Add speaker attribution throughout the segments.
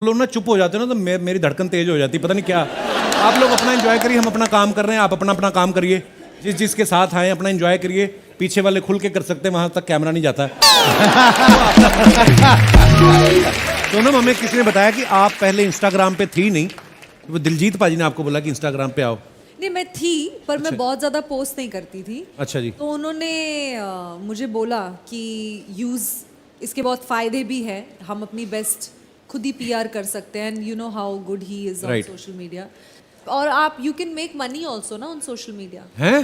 Speaker 1: लोग ना चुप हो जाते हैं ना तो मेरी धड़कन तेज हो जाती है, पता नहीं क्या। आप लोग अपना एंजॉय करिए, हम अपना काम कर रहे हैं, आप अपना अपना काम करिए। जिस जिसके साथ आए अपना एंजॉय करिए। पीछे वाले खुल के कर सकते हैं, वहां तक कैमरा नहीं जाता। तो ना हमें किसी ने बताया कि आप पहले इंस्टाग्राम पे थी नहीं, वो दिलजीत पाजी ने आपको बोला कि इंस्टाग्राम पे आओ।
Speaker 2: नहीं, मैं थी पर मैं बहुत ज़्यादा पोस्ट नहीं करती थी।
Speaker 1: अच्छा जी।
Speaker 2: तो उन्होंने मुझे बोला कि इसके बहुत फ़ायदे भी है, हम अपनी बेस्ट खुद ही पीआर कर सकते हैं, and you know how good he is on
Speaker 1: Right.
Speaker 2: Social media. और आप you can make money also ना ऑन सोशल मीडिया।
Speaker 1: हैं?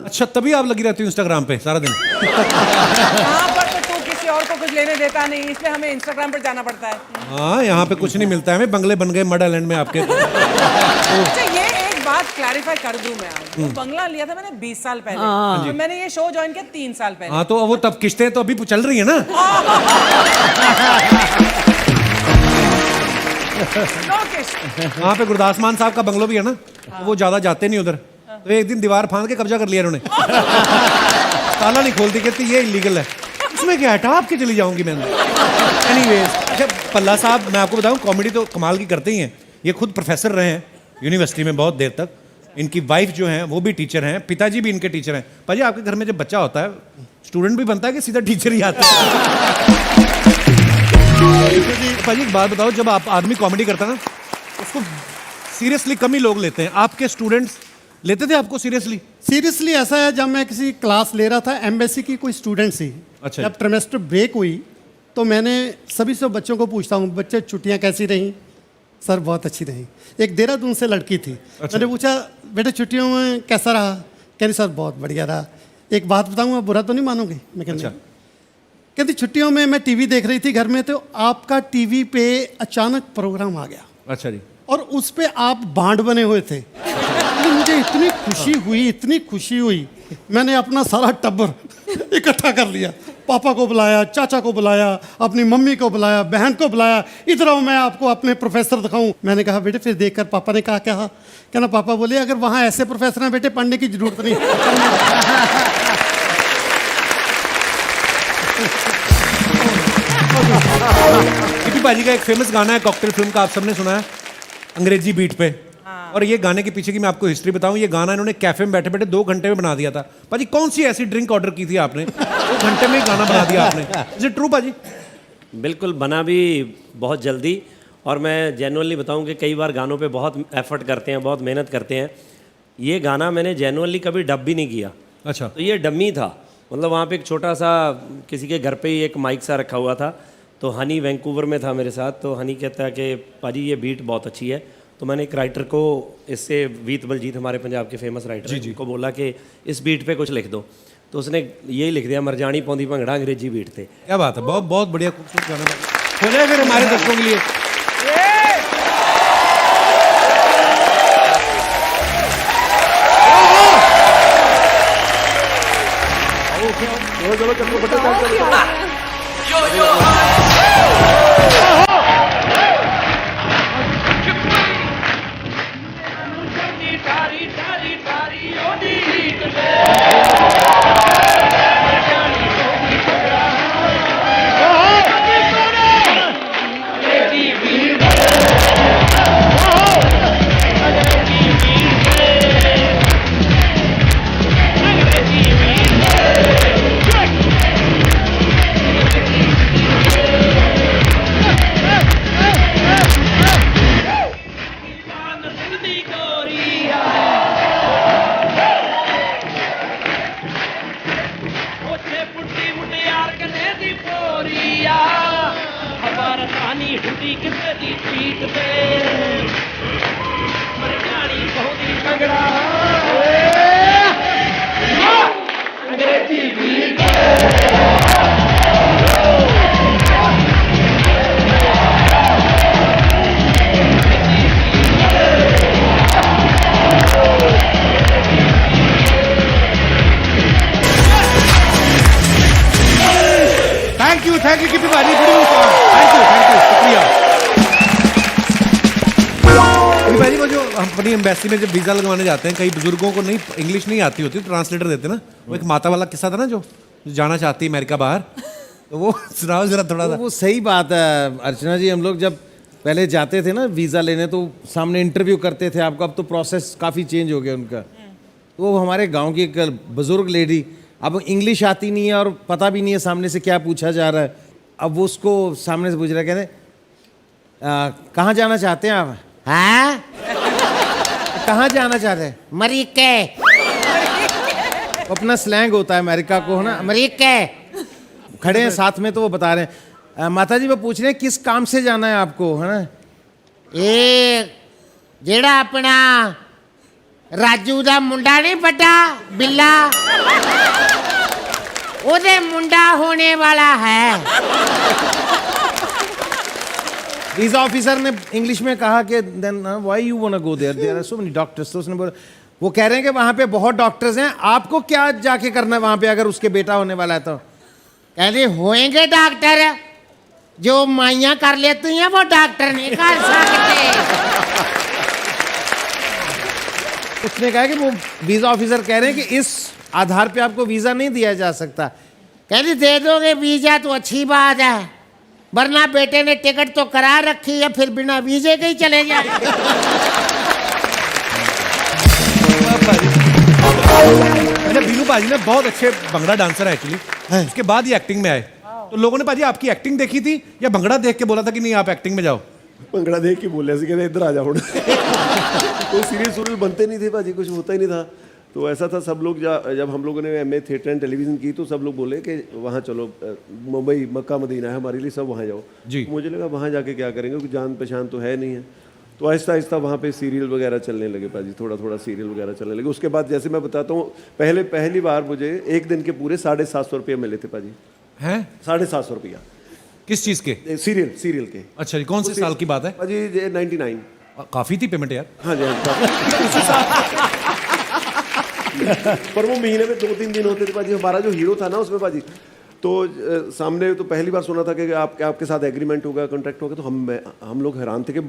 Speaker 1: अच्छा, तभी आप लगी रहती हो इंस्टाग्राम पे सारा दिन।
Speaker 3: यहाँ पर तो तू किसी और को कुछ लेने देता नहीं, इसलिए हमें इंस्टाग्राम पर जाना पड़ता है।
Speaker 1: हाँ, यहाँ पे कुछ नहीं मिलता है हमें, बंगले बन गए मड आइलैंड में आपके।
Speaker 3: अच्छा, ये एक बात क्लैरिफाई कर दूं मैं आज। वो बंगला लिया था मैंने 20 साल पहले, और मैंने ये शो ज्वाइन किया 3 साल पहले।
Speaker 1: हाँ, तो वो तब किस्तें तो अभी चल रही है ना।
Speaker 3: नो किश।
Speaker 1: वहाँ पे गुरदास मान साहब का बंगलो भी है ना, तो वो ज्यादा जाते नहीं उधर। तो एक दिन दीवार फांद के कब्जा कर लिया उन्होंने। ताला नहीं खोलती, कहती ये इलीगल है। उसमें क्या हटा आपके चली जाऊंगी मैं। एनीवेज, अच्छा पल्ला साहब, मैं आपको बताऊं कॉमेडी तो कमाल की करते ही हैं। ये खुद प्रोफेसर रहे हैं यूनिवर्सिटी में बहुत देर तक। इनकी वाइफ जो है वो भी टीचर हैं, पिताजी भी इनके टीचर हैं। पाजी, आपके घर में जब बच्चा होता है स्टूडेंट भी बनता है कि सीधा टीचर ही आता है? पाजी एक बात बताओ, जब आप आदमी कॉमेडी करता है ना उसको सीरियसली कम ही लोग लेते हैं। आपके स्टूडेंट्स लेते थे आपको सीरियसली?
Speaker 4: सीरियसली ऐसा है, जब मैं किसी क्लास ले रहा था एमबीसी की, कोई स्टूडेंट थी।
Speaker 1: अच्छा।
Speaker 4: जब ट्रिमेस्टर ब्रेक हुई तो मैंने सभी से बच्चों को पूछता हूँ, बच्चे छुट्टियाँ कैसी रहीं? सर बहुत अच्छी रही। एक देहरादून से लड़की थी।
Speaker 1: अच्छा।
Speaker 4: मैंने पूछा बेटे छुट्टियों में कैसा रहा? कह रही सर बहुत बढ़िया रहा। एक बात बताऊँ, आप बुरा तो नहीं मानोगे? मैं
Speaker 1: अच्छा।
Speaker 4: कहती छुट्टियों में मैं टीवी देख रही थी घर में, तो आपका टीवी पे अचानक प्रोग्राम आ गया
Speaker 1: अच्छा जी।
Speaker 4: और उस पे आप बांड बने हुए थे। तो मुझे इतनी खुशी हुई, इतनी खुशी हुई, मैंने अपना सारा टब्बर इकट्ठा कर लिया। पापा को बुलाया, चाचा को बुलाया, अपनी मम्मी को बुलाया, बहन को बुलाया, इधर आओ मैं आपको अपने प्रोफेसर दिखाऊं। मैंने कहा बेटे, फिर देखकर पापा ने कहा क्या? कहना पापा बोले अगर वहाँ ऐसे प्रोफेसर हैं बेटे, पढ़ने की जरूरत नहीं।
Speaker 1: गिप्पी पाजी का एक फेमस गाना है कॉकटेल फिल्म का, आप सबने सुना है, अंग्रेजी बीट पे। और ये गाने के पीछे की मैं आपको हिस्ट्री बताऊं, ये गाना इन्होंने कैफे में बैठे बैठे 2 घंटे में बना दिया था। पाजी कौन सी ऐसी ड्रिंक ऑर्डर की थी आपने, 2 घंटे में ही गाना बना दिया आपने? इज इट ट्रू पाजी?
Speaker 5: बिल्कुल, बना भी बहुत जल्दी। और मैं जेन्युइनली बताऊं कि कई बार गानों पे बहुत एफर्ट करते हैं, बहुत मेहनत करते हैं। ये गाना मैंने जेन्युइनली कभी डब भी नहीं किया।
Speaker 1: अच्छा।
Speaker 5: तो ये डम्मी था, मतलब वहाँ पे एक छोटा सा किसी के घर पे ही एक माइक सा रखा हुआ था। तो हनी वैंकूवर में था मेरे साथ, तो हनी कहता है कि पाजी ये बीट बहुत अच्छी है। तो मैंने एक राइटर को, इससे वीत बलजीत हमारे पंजाब के फेमस राइटर हैं, उनको बोला कि इस बीट पे कुछ लिख दो। तो उसने यही लिख दिया, मरजानी पौंदी भंगड़ा अंग्रेजी बीट थे।
Speaker 1: क्या बात है, बहुत बहुत बढ़िया खूबसूरत गाना हो जाए फिर हमारे दर्शकों के लिए। थैंक यू गिप्पी पाजी, थैंक यू शुक्रिया। गिप्पी पाजी, वो जो हम अपनी एम्बेसी में जब वीज़ा लगवाने जाते हैं, कई बुजुर्गों को नहीं इंग्लिश नहीं आती होती, ट्रांसलेटर देते ना। वो एक माता वाला किस्सा था ना, जो जाना चाहती है अमेरिका बाहर, तो वो सुनाओ जरा थोड़ा सा।
Speaker 6: वो सही बात है अर्चना जी। हम लोग जब पहले जाते थे ना वीज़ा लेने तो सामने इंटरव्यू करते थे आपको, अब तो प्रोसेस काफ़ी चेंज हो गया उनका। तो वो हमारे गांव की एक बुजुर्ग लेडी, अब इंग्लिश आती नहीं है और पता भी नहीं है सामने से क्या पूछा जा रहा है। अब वो उसको सामने से पूछ रहा है, कहते कहाँ जाना चाहते हैं आप? हाँ कहाँ जाना चाहते हैं? अमेरिका। अपना स्लैंग होता है अमेरिका को, है ना, अमेरिका। खड़े हैं साथ में तो वो बता रहे हैं, माता जी वो पूछ रहे हैं किस काम से जाना है आपको, है ना?
Speaker 7: ਇਹ ਜਿਹੜਾ ਆਪਣਾ ਰਾਜੂ ਦਾ ਮੁੰਡਾ ਨਹੀਂ ਵੱਡਾ ਬਿੱਲਾ ਉਹਦੇ ਮੁੰਡਾ ਹੋਣੇ ਵਾਲਾ ਹੈ
Speaker 6: वीजा ऑफिसर ने इंग्लिश में कहा कि then why you want to go there are so many doctors. तो उसने बोला, वो कह रहे हैं कि वहाँ पे बहुत डॉक्टर्स हैं, आपको क्या जाके करना है वहाँ पे अगर उसके बेटा होने वाला है तो?
Speaker 7: ਕਹਿੰਦੇ ਹੋਏਗੇ ਡਾਕਟਰ जो माइयां कर लेती हैं वो डॉक्टर नहीं कर सकते
Speaker 6: उसने कहा कि वो वीजा ऑफिसर कह रहे हैं कि इस आधार पे आपको वीजा नहीं दिया जा सकता।
Speaker 7: कहते दे दोगे वीजा तो अच्छी बात है, वरना बेटे ने टिकट तो करा रखी है फिर बिना वीजे के ही चले जाए
Speaker 1: अच्छा बीनू पाजी ने बहुत अच्छे भंगड़ा डांसर है एक्चुअली, उसके बाद ही एक्टिंग में आए। तो लोगों ने पाजी आपकी एक्टिंग देखी थी या भंगड़ा देख के बोला था कि नहीं आप एक्टिंग में जाओ?
Speaker 8: ਭੰਗੜਾ ਦੇਖ ਕੇ ਬੋਲਿਆ ਸੀ, ਕਹਿੰਦੇ ਇੱਧਰ ਆ ਜਾ ਹੁਣ। कोई सीरियल बनते नहीं थे भाजी, कुछ होता ही नहीं था। तो ऐसा था, सब लोग जब हम लोगों ने MA थिएटर एंड टेलीविज़न की तो सब लोग बोले कि वहाँ चलो, मुंबई मक्का मदीना है हमारे लिए, सब वहाँ जाओ
Speaker 1: जी।
Speaker 8: मुझे लगा वहाँ जाके क्या करेंगे, क्योंकि जान पहचान तो है नहीं है। तो आहिस्ता आहिस्ता वहाँ पे सीरियल वगैरह चलने लगे पाजी, थोड़ा थोड़ा सीरियल वगैरह चलने लगे। उसके बाद जैसे मैं बताता हूँ, पहली बार मुझे एक दिन के पूरे 750 रुपये मिले थे पाजी।
Speaker 1: हैं
Speaker 8: 750 रुपया
Speaker 1: किस चीज़ के?
Speaker 8: सीरियल के।
Speaker 1: अच्छा जी, कौन से साल की बात है?
Speaker 8: पाजी ये 99।
Speaker 1: काफ़ी थी पेमेंट यार।
Speaker 8: हाँ जी हाँ। पर वो महीने में 2-3 दिन होते थे पाजी। हमारा जो हीरो था ना उसमें पाजी, तो सामने तो पहली बार सुना था कि आपके साथ एग्रीमेंट होगा, कॉन्ट्रैक्ट होगा। तो हम लोग हैरान थे कि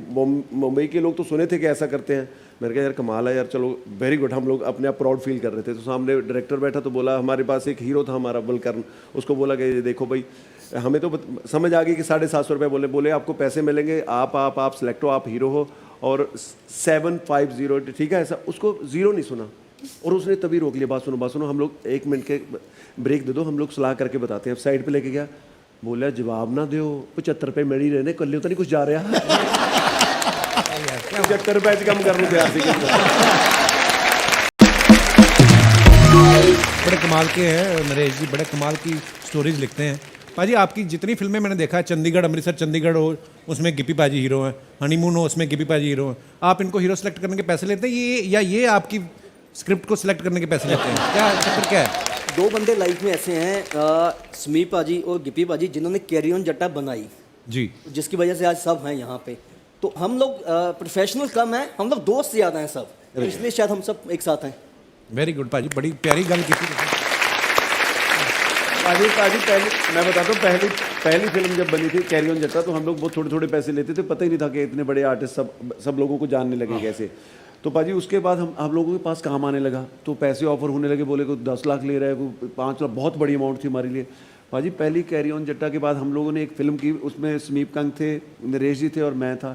Speaker 8: मुंबई के लोग तो सुने थे कि ऐसा करते हैं। मैंने कहा यार कमाल है यार, चलो वेरी गुड। हम लोग अपने आप प्राउड फील कर रहे थे। तो सामने डायरेक्टर बैठा तो बोला, हमारे पास एक हीरो था हमारा बलकर्ण, उसको बोला कि देखो भाई, हमें तो समझ आ गई कि 750 रुपये बोले आपको पैसे मिलेंगे, आप सिलेक्ट हो, आप हीरो हो, और 750, ठीक है ऐसा। उसको जीरो नहीं सुना और उसने तभी रोक लिया, बात सुनो, हम लोग 1 मिनट के ब्रेक दे दो, हम लोग सलाह करके बताते हैं। अब साइड पे लेके गया, बोला जवाब ना दो, 75 रुपये मिल ही रहने, कल तो नहीं कुछ जा रहा। 75 रुपये कम कर लो
Speaker 1: बड़े कमाल के हैं नरेश जी, बड़े कमाल की स्टोरीज लिखते हैं पाजी। आपकी जितनी फिल्में मैंने देखा है, चंडीगढ़ अमृतसर चंडीगढ़ हो, उसमें गिप्पी पाजी हीरो हैं, हनीमून हो उसमें गिप्पी पाजी हीरो हैं। आप इनको हीरो सेलेक्ट करने के पैसे लेते हैं ये आपकी स्क्रिप्ट को सिलेक्ट करने के पैसे लेते हैं? क्या चक्कर क्या है?
Speaker 9: 2 बंदे लाइफ में ऐसे हैं, समीप पाजी और गिप्पी पाजी, जिन्होंने कैरी ऑन जट्टा बनाई
Speaker 1: जी,
Speaker 9: जिसकी वजह से आज सब हैं यहाँ पे। तो हम लोग प्रोफेशनल कम हैं, हम लोग दोस्त ज़्यादा हैं सब, इसलिए शायद हम सब एक साथ हैं।
Speaker 1: वेरी गुड पाजी, बड़ी प्यारी गल की।
Speaker 8: पाजी मैं बताता हूँ, पहली फिल्म जब बनी थी कैरी ऑन जट्टा, तो हम लोग बहुत थोड़े बड़े पैसे लेते थे, पता ही नहीं था कि इतने बड़े आर्टिस्ट सब लोगों को जानने लगे कैसे। तो पाजी उसके बाद हम लोगों के पास काम आने लगा, तो पैसे ऑफर होने लगे, बोले कोई 10 लाख ले रहा है, कोई 5 लाख, बहुत बड़ी अमाउंट थी हमारे लिए। पाजी पहली कैरी ऑन जट्टा के बाद हम लोगों ने एक फिल्म की, उसमें समीप कंग थे, नरेश जी थे और मैं था।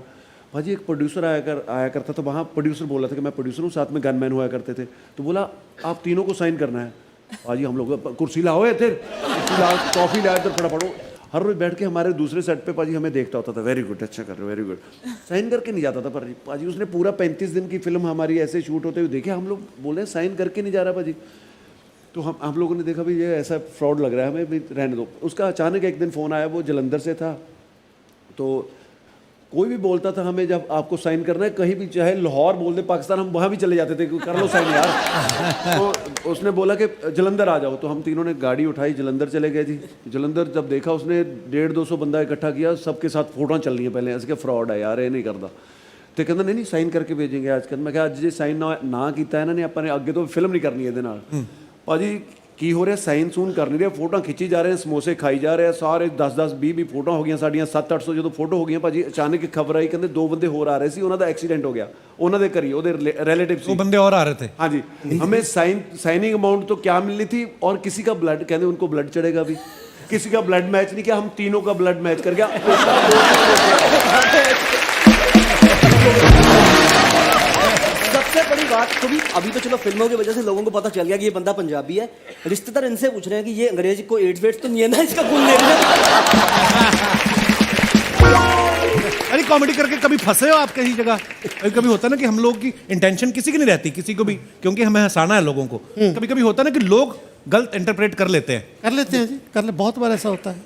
Speaker 8: भाजी एक प्रोड्यूसर आया करता था वहाँ, प्रोड्यूसर बोला था कि मैं प्रोड्यूसर हूँ, साथ में गनमैन हुआ करते थे। तो बोला आप तीनों को साइन करना है। भाजी हम लोग कुर्सी लाओ इधर, कुर्सी लाओ, कॉफ़ी लाओ इधर, पढ़ो। हर रोज बैठ के हमारे दूसरे सेट पे पाजी हमें देखता होता था, वेरी गुड, अच्छा कर रहे हो, वेरी गुड। साइन करके नहीं जाता था पर पाजी उसने पूरा 35 दिन की फिल्म हमारी ऐसे शूट होते हुए देखे। हम लोग बोले साइन करके नहीं जा रहा पाजी। तो हम लोगों ने देखा भाई ये ऐसा फ्रॉड लग रहा है, हमें भी रहने दो। उसका अचानक एक दिन फ़ोन आया, वो जलंधर से था। तो कोई भी बोलता था हमें जब आपको साइन करना है, कहीं भी चाहे लाहौर बोल दे पाकिस्तान, हम वहाँ भी चले जाते थे, कर लो साइन यार। तो उसने बोला कि जलंधर आ जाओ। तो हम तीनों ने गाड़ी उठाई, जलंधर चले गए जी। जलंधर जब देखा उसने 150-200 बंदा इकट्ठा किया, सबके साथ फोटो चल रही है पहले, ऐसे फ्रॉड है यार, ये नहीं करता। तो कहता नहीं साइन करके भेजेंगे आज कल। मैं कहा अज जो साइन ना किया इन्होंने, अपने अगे तो फिल्म नहीं करनी ये भाजी। की हो रहा साइन सून कर नहीं रहे, फोटो खिंची जा रहे हैं, समोसे खाई जा रहे हैं सारे, 10-10, 20 फोटो हो गई साड़ियाँ, 700-800 जो फोटो हो गई भाजी। अचानक खबर आई, कहते 2 बंदे होर आ रहे थे, उन्होंने एक्सीडेंट हो गया, उन्होंने घरी वो रिलेटिव
Speaker 1: 2 बंदे और आ रहे थे।
Speaker 8: हाँ जी, हमें साइनिंग अमाउंट तो क्या मिलनी थी, और किसी का ब्लड, कहते उनको ब्लड चढ़ेगा अभी, किसी का ब्लड मैच नहीं किया, हम तीनों का ब्लड मैच कर गया।
Speaker 9: तो भी अभी तो चलो फिल्मों की वजह से लोगों को पता चल गया कि ये बंदा पंजाबी है। रिश्तेदार इनसे पूछ रहे हैं कि ये अंग्रेज को एड्स वेड्स तो नहीं है ना, इसका खून ले रहे हैं।
Speaker 1: अरे कॉमेडी करके कभी फंसे हो आप कहीं जगह? कभी होता है ना कि हम लोग की इंटेंशन किसी की नहीं रहती, किसी को भी, क्योंकि हमें हंसाना है लोगों को। कभी कभी होता है ना कि लोग गलत इंटरप्रेट कर लेते हैं।
Speaker 4: कर लेते हैं जी, कर ले, बहुत बार ऐसा होता है।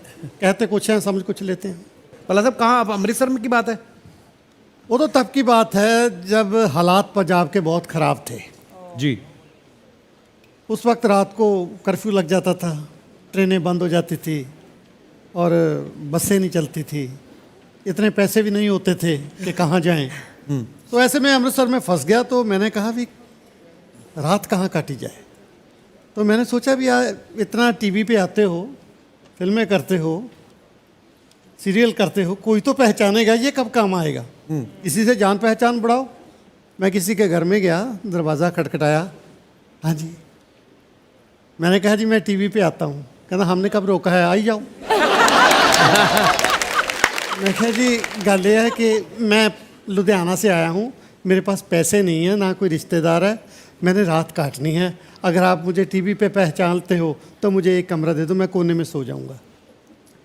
Speaker 4: कहते कुछ हैं, समझ कुछ लेते हैं।
Speaker 1: पल्ला साहब कहाँ, आप अमृतसर में की बात है?
Speaker 4: वो तो तब की बात है जब हालात पंजाब के बहुत ख़राब थे
Speaker 1: जी।
Speaker 4: उस वक्त रात को कर्फ्यू लग जाता था, ट्रेनें बंद हो जाती थी और बसें नहीं चलती थी, इतने पैसे भी नहीं होते थे कि कहाँ जाएं। तो ऐसे में अमृतसर में फंस गया। तो मैंने कहा भी रात कहाँ काटी जाए। तो मैंने सोचा भी यार इतना टीवी पे आते हो, फिल्में करते हो, सीरियल करते हो, कोई तो पहचानेगा, ये कब काम आएगा। किसी से जान पहचान बढ़ाओ। मैं किसी के घर में गया, दरवाज़ा खटखटाया। हाँ जी। मैंने कहा जी मैं टीवी पे आता हूँ। कहना हमने कब रोका है, आई जाओ। मैं कहा जी गल ये है कि मैं लुधियाना से आया हूँ, मेरे पास पैसे नहीं है, ना कोई रिश्तेदार है, मैंने रात काटनी है। अगर आप मुझे टीवी पे पहचानते हो तो मुझे एक कमरा दे दो, मैं कोने में सो जाऊँगा।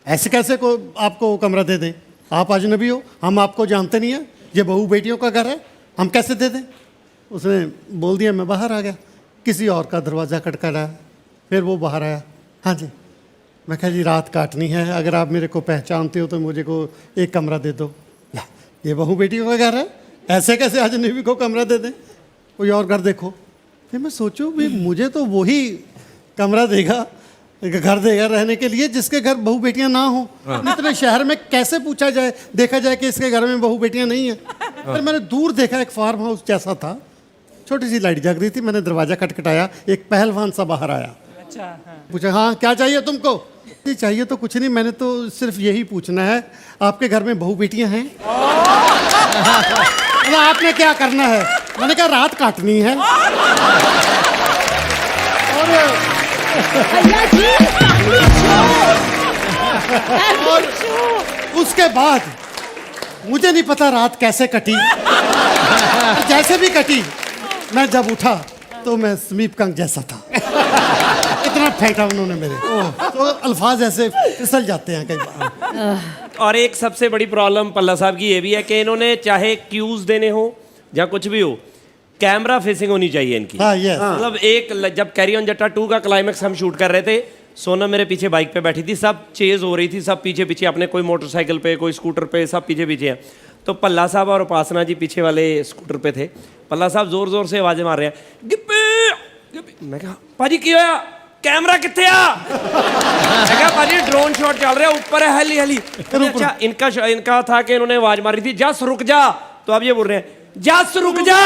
Speaker 4: ऐसे कैसे को आपको कमरा दे दें? आप अजनबी हो, हम आपको जानते नहीं हैं, ये बहू बेटियों का घर है, हम कैसे दे दें? उसने बोल दिया। मैं बाहर आ गया, किसी और का दरवाज़ा खटखटाया, फिर वो बाहर आया। हाँ जी। मैं कहा जी रात काटनी है, अगर आप मेरे को पहचानते हो तो मुझे को एक कमरा दे दो। ला, ये बहू बेटियों का घर है, ऐसे कैसे अजनबी को कमरा दे दें? कोई और घर देखो। फिर मैं सोचूं भी मुझे तो वही कमरा देगा, घर देगा रहने के लिए जिसके घर बहू बेटियां ना हो। इतने शहर में कैसे पूछा जाए, देखा जाए कि इसके घर में बहू बेटियां नहीं है। फिर मैंने दूर देखा, एक फार्म हाउस जैसा था, छोटी सी लाइट जग रही थी। मैंने दरवाज़ा खटखटाया, एक पहलवान सा बाहर आया।
Speaker 3: अच्छा, हाँ।
Speaker 4: पूछा हाँ क्या चाहिए तुमको? जी चाहिए तो कुछ नहीं, मैंने तो सिर्फ यही पूछना है आपके घर में बहू बेटियां हैं? आपने क्या करना है? मैंने कहा रात काटनी है। और उसके बाद मुझे नहीं पता रात कैसे कटी। जैसे भी कटी, मैं जब उठा तो मैं समीप कंग जैसा था। इतना फेंटा उन्होंने मेरे। तो अल्फाज ऐसे फिसल जाते हैं कई बार।
Speaker 5: और एक सबसे बड़ी प्रॉब्लम पल्ला साहब की ये भी है कि इन्होंने चाहे क्यूज देने हो या कुछ भी हो, कैमरा फेसिंग होनी चाहिए इनकी।
Speaker 4: हाँ, yes।
Speaker 5: मतलब एक जब कैरी ऑन जट्टा 2 का क्लाइमेक्स हम शूट कर रहे थे, सोनम मेरे पीछे बाइक पे बैठी थी, सब चेज हो रही थी, सब पीछे पीछे अपने, कोई मोटरसाइकिल पे, कोई स्कूटर पे, सब पीछे पीछे हैं। तो पल्ला साहब और उपासना जी पीछे वाले स्कूटर पे थे। पल्ला साहब जोर जोर से आवाजें मार रहे हैं, गिप्पी गिप्पी। मैं कहा पाजी की होया, कैमरा किथे आ? मैं कहा पाजी ड्रोन शॉट चल रहा है, ऊपर है, हली हली। अच्छा इनका था कि इन्होंने आवाज मारी थी जस रुक जा, तो अब ये बोल रहे हैं जस रुक जा।